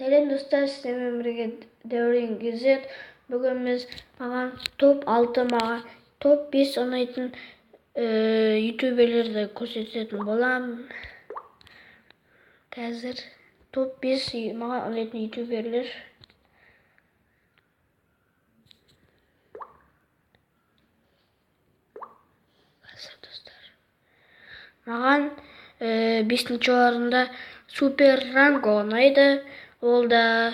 Сәлем достар, сіздермен бірге Дәурен Гезет. Бүгін біз маған топ 6, маған топ 5 ұнайтын ютуберлерді көрсететін болам. Қазір топ 5 маған ұнайтын ютуберлер. Маған 5-ші орында Супер Ранго ұнайды. Ол да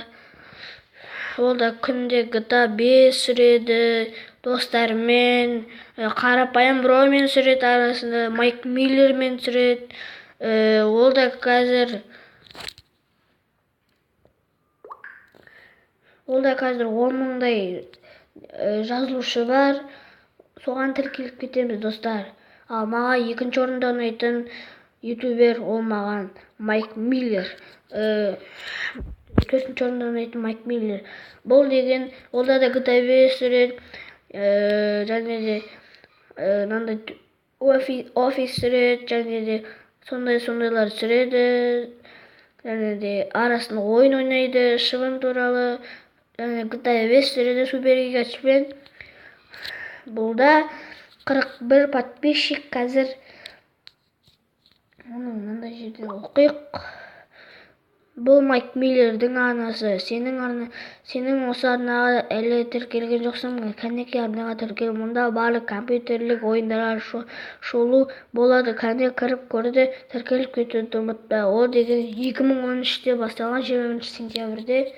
күнде GTA 5 сүреді, достарымен, қарапайым біреумен сүреді, арасында Майк Миллермен сүреді. Ол да қазір 10 мыңдай жазылушы бар. Соған тіркеліп кетеміз, достар. Ал маған 2-ші орында ұнайтын ютубер ол маған Майк Миллер. 4-ші орында ұнайтын Майк Миллер. Бұл деген, олда да GTA 5 сүреді, және де офис сүреді, және де сондайлар сүреді, және де арасында ойын ойнайды, шыбын туралы, және GTA 5 сүреді супергигачпен. Бұлда 41 подписчик қазір. Оның мынандай жерден оқиық. Бұл Майк Миллердің арнасы. Сенің осы арнаға әлі тіркелген жоқсың ба? Кәнеки арнаға тіркел. Мұнда барлық компьютерлік ойындарға шолу болады. Кәне кіріп көрді, тіркеліп кетуді ұмытпа. Ол деген 2013-те басталған 20 сентябрьде.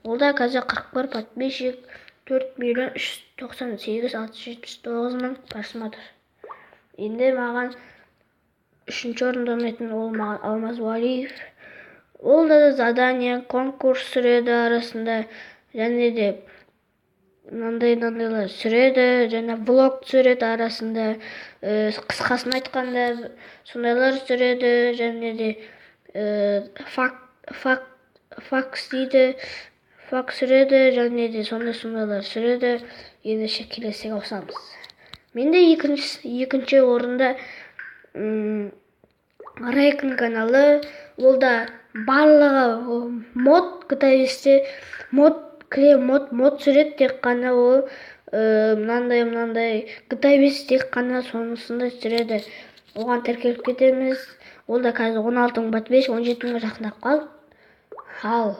Олда қазір 41 подписчик, 4.398.679.000 просмотр. Енді маған 3-ші орында ұнайтын ол маған Алмаз Уалиев. Ол да задание, конкурс сүреді арасында, және де мынандайлар сүреді, және влог сүреді арасында, қысқасын айтқанда сондайлар сүреді, және де факс сүреді, және де сондайлар сүреді. Ендеше келесіге ауысамыз. Менде 2-ші орында Рейкін каналы. Ол да барлығы мод, GTA 5-те мод сүреді, тек қана ол мынандай GTA 5 тек қана сонысында сүреді. Оған тіркеліп кетеміз. Ол да қазір 16 мың подписчик, 17 мыңға жақындап қалды. Ал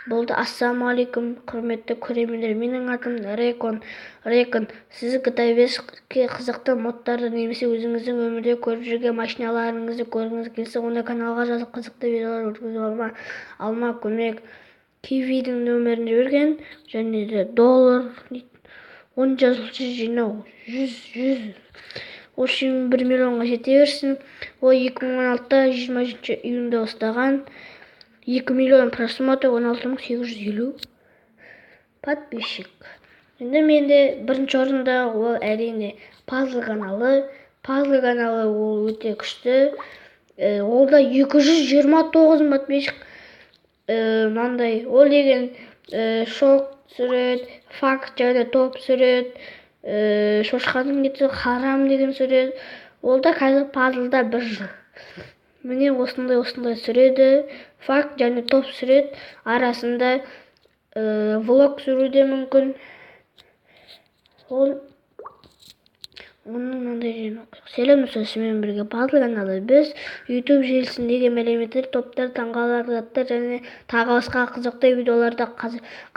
болды. Ассалаумағалейкум, құрметті көрермендер. Менің атым Рейкін. Сіз GTA 5-ке қызықты модтарды немесе өзіңіздің өмірде көріп жүрген машиналарыңызды көргіңіз келсе, онда каналға жазып қызықты видеолар өткізіп алма көмек. Кивидің нөмірін жіберген, және де $10 жазылушы жинау 100 1 миллионға жете берсін. Ол 2016-та 20 июньда бастаған. 2 миллион просмотр, 16.850 подписчик. Енді менде 1-ші орында ол әрине пазл каналы. Пазл каналы ол өте күшті. Ол да 229 подписчик. Мынандай, ол деген шок сүреді, факт және топ сүреді, шошқаның еті харам деген сүреді. Ол да қазір пазлда 1 жыл. Міне осындай сүреді, факт және топ сүреді, арасында влог сүруде мүмкін. Оның мынандай жерін оқиық. Сәлем достар, сізбен бірге пазл каналы. Біз YouTube желісіндегі мәліметтер, топтар, таңғаларлық заттар және тағы басқа қызықты видеоларды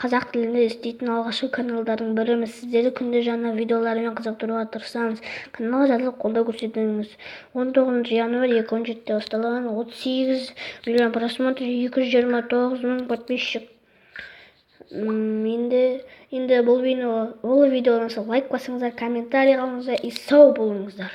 қазақ тілінде іздейтін алғашқы каналдардың біріміз. Сіздерді күнде жаңа видеолармен қызықтыруға тырысамыз. Каналға жазылып қолдау көрсетіңіз. 19 январь 2017-те басталған, 38 миллион просмотр, 229 мың подписчик. Енді бұл видеоны лайк басыңыздар, комментарий қалыңыздар, и сау болыңыздар.